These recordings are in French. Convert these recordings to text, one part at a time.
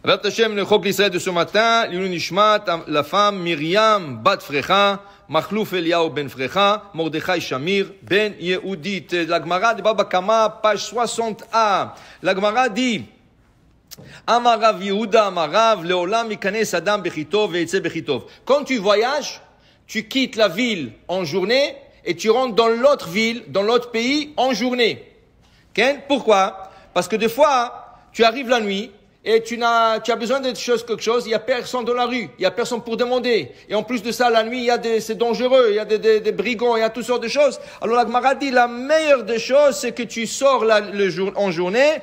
Rat Hashem, le Chok l'Israël de ce matin, l'Ilun Nishmat, la femme Myriam Bat Frecha, Machlouf Eliyahu Ben Frecha, Mordechai Shamir Ben Yehudit. La Gemara de Baba Kama, page 60a. La Gemara dit, Amarav Yehuda Amarav, Leolam Mikanes Adam Bechitov et Etze Bechitov. Quand tu voyages, tu quittes la ville en journée et tu rentres dans l'autre ville, dans l'autre pays en journée. Okay? Pourquoi? Parce que des fois, tu arrives la nuit et tu as besoin de quelque chose, il n'y a personne dans la rue, il n'y a personne pour demander. Et en plus de ça, la nuit, c'est dangereux, il y a des brigands, il y a toutes sortes de choses. Alors la Gemara dit, la meilleure des choses, c'est que tu sors en journée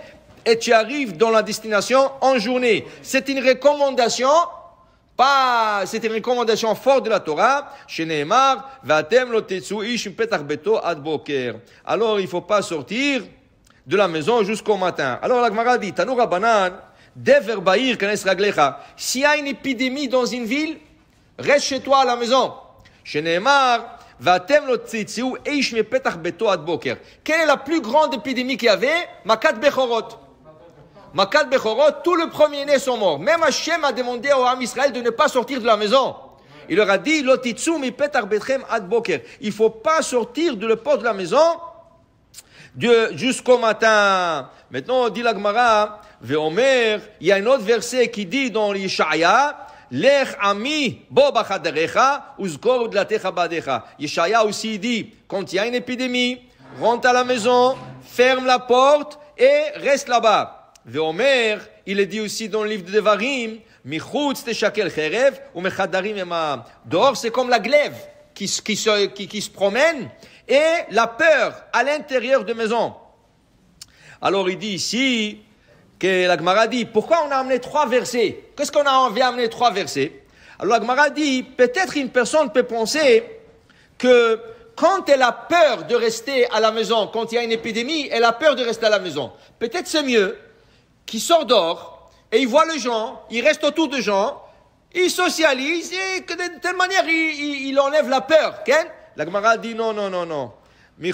et tu arrives dans la destination en journée. C'est une recommandation, c'est une recommandation forte de la Torah. Chez Nehemar, Vatem lo tetzu ish petach beto ad boker. Alors il faut pas sortir de la maison jusqu'au matin. Alors la Gemara dit, Tanu Rabbanan, Dever Bahir Kanes Raglecha. S'il y a une épidémie dans une ville, reste chez toi à la maison. Chez Nehemar, Vatem lo tetzu ish petach beto ad boker. Quelle est la plus grande épidémie qu'il y avait? Makat Bechorot. Makat Bechorot, tous les premiers-nés sont morts. Même Hachem a demandé au Ham Israël de ne pas sortir de la maison. Il leur a dit, Lotitsu mi petach betchem ad boker. Il faut pas sortir de la porte de la maison jusqu'au matin. Maintenant, on dit la Gemara, Veomer, il y a un autre verset qui dit dans l'Yeshaya, Lech ami bo bachadarecha, uzkor dlatecha badecha. Yeshaya aussi dit, quand il y a une épidémie, rentre à la maison, ferme la porte et reste là-bas. Veomer, il est dit aussi dans le livre de Devarim, Michutz teshakel cherev ou mechadarim ema. Dehors, c'est comme la glaive qui se promène et la peur à l'intérieur de maison. Alors il dit ici que la Gemara dit, pourquoi on a amené 3 versets? Qu'est-ce qu'on a envie d'amener 3 versets? Alors la Gemara dit, peut-être une personne peut penser que quand elle a peur de rester à la maison, quand il y a une épidémie, elle a peur de rester à la maison. Peut-être c'est mieux qu'il sort dehors et il voit les gens, il reste autour des gens, il socialise et que de telle manière il enlève la peur. Okay? La Gemara dit non. Même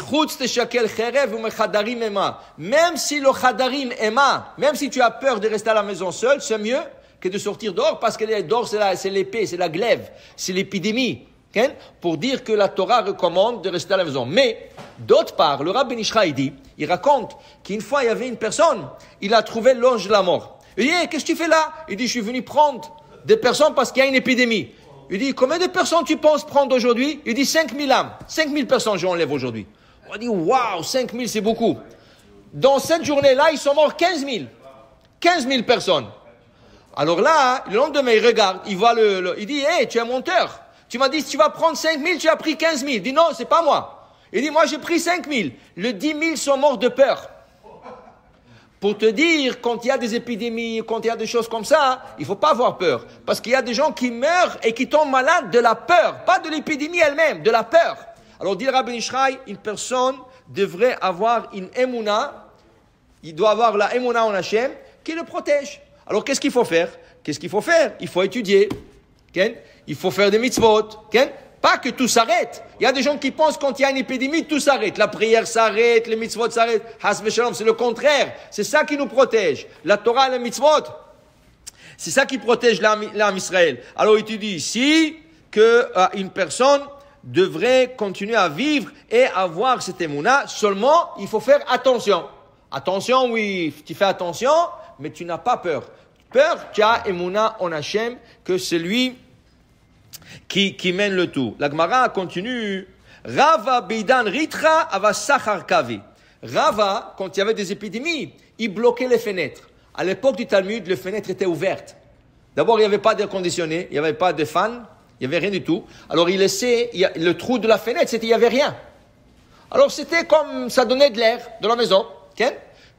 si le chadarim ema, même si tu as peur de rester à la maison seul, c'est mieux que de sortir dehors parce que dehors c'est l'épée, c'est la glaive, c'est l'épidémie. Okay? Pour dire que la Torah recommande de rester à la maison. Mais, d'autre part, le Rabbi Nishra, il raconte qu'une fois, il y avait une personne, il a trouvé l'ange de la mort. Il dit, hey, qu'est-ce que tu fais là? Il dit, je suis venu prendre des personnes parce qu'il y a une épidémie. Il dit, combien de personnes tu penses prendre aujourd'hui? Il dit, 5000 âmes. 5000 personnes, j'enlève aujourd'hui. On dit, waouh, 5000, c'est beaucoup. Dans cette journée-là, ils sont morts 15 000. 15 000 personnes. Alors là, le lendemain, il regarde, il voit il dit, hey, tu es un menteur. Tu m'as dit, si tu vas prendre 5 000, tu as pris 15 000. Il dit, non, c'est pas moi. Il dit, moi, j'ai pris 5 000. Les 10 000 sont morts de peur. Pour te dire, quand il y a des épidémies, quand il y a des choses comme ça, il faut pas avoir peur. Parce qu'il y a des gens qui meurent et qui tombent malades de la peur. Pas de l'épidémie elle-même, de la peur. Alors, dit le Rabbi Nishrai, une personne devrait avoir une émouna. Il doit avoir la émouna en Hachem qui le protège. Alors, qu'est-ce qu'il faut faire? Il faut étudier. Okay? Il faut faire des mitzvot. Okay? Pas que tout s'arrête. Il y a des gens qui pensent quand il y a une épidémie, tout s'arrête. La prière s'arrête, les mitzvot s'arrêtent. Has v'shalom, c'est le contraire. C'est ça qui nous protège. La Torah et les mitzvot. C'est ça qui protège l'âme Israël. Alors il te dit ici que une personne devrait continuer à vivre et avoir cette émouna. Seulement, il faut faire attention. Attention, oui, tu fais attention, mais tu n'as pas peur. Tu as émouna en Hachem, que c'est lui qui mène le tout. La Gemara continue. Rava Beidan Ritra Ava Sachar Kavi. Rava, quand il y avait des épidémies, il bloquait les fenêtres. À l'époque du Talmud, les fenêtres étaient ouvertes. D'abord, il n'y avait pas d'air conditionné, il n'y avait pas de fan, il n'y avait rien du tout. Alors, il laissait le trou de la fenêtre, il n'y avait rien. Alors, c'était comme ça donnait de l'air dans la maison. Okay?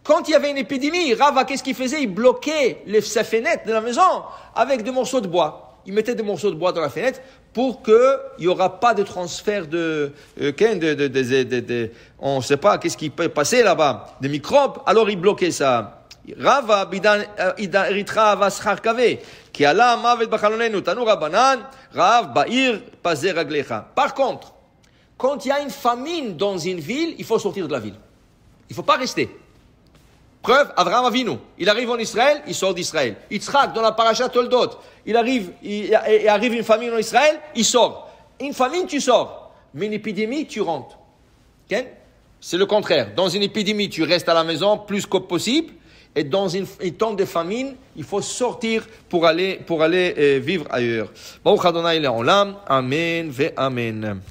Quand il y avait une épidémie, Rava, qu'est-ce qu'il faisait? Il bloquait ses fenêtres de la maison avec des morceaux de bois. Il mettait des morceaux de bois dans la fenêtre pour qu'il n'y aura pas de transfert on ne sait pas qu'est-ce qui peut passer là-bas, des microbes. Alors il bloquait ça. Rava bidan eritra vaschar kave ki ala mavet bachalonenu tanu rabanan rav ba'ir pazer raglecha. Par contre, quand il y a une famine dans une ville, il faut sortir de la ville. Il ne faut pas rester. Preuve, Avraham Avinu, il arrive en Israël, il sort d'Israël. Yitzhak, dans la paracha Toldot, il arrive une famine en Israël, il sort. Une famine, tu sors. Mais une épidémie, tu rentres. Okay? C'est le contraire. Dans une épidémie, tu restes à la maison plus que possible. Et dans un temps de famine, il faut sortir pour aller vivre ailleurs. Baruch Adonai Le'olam. Amen ve Amen.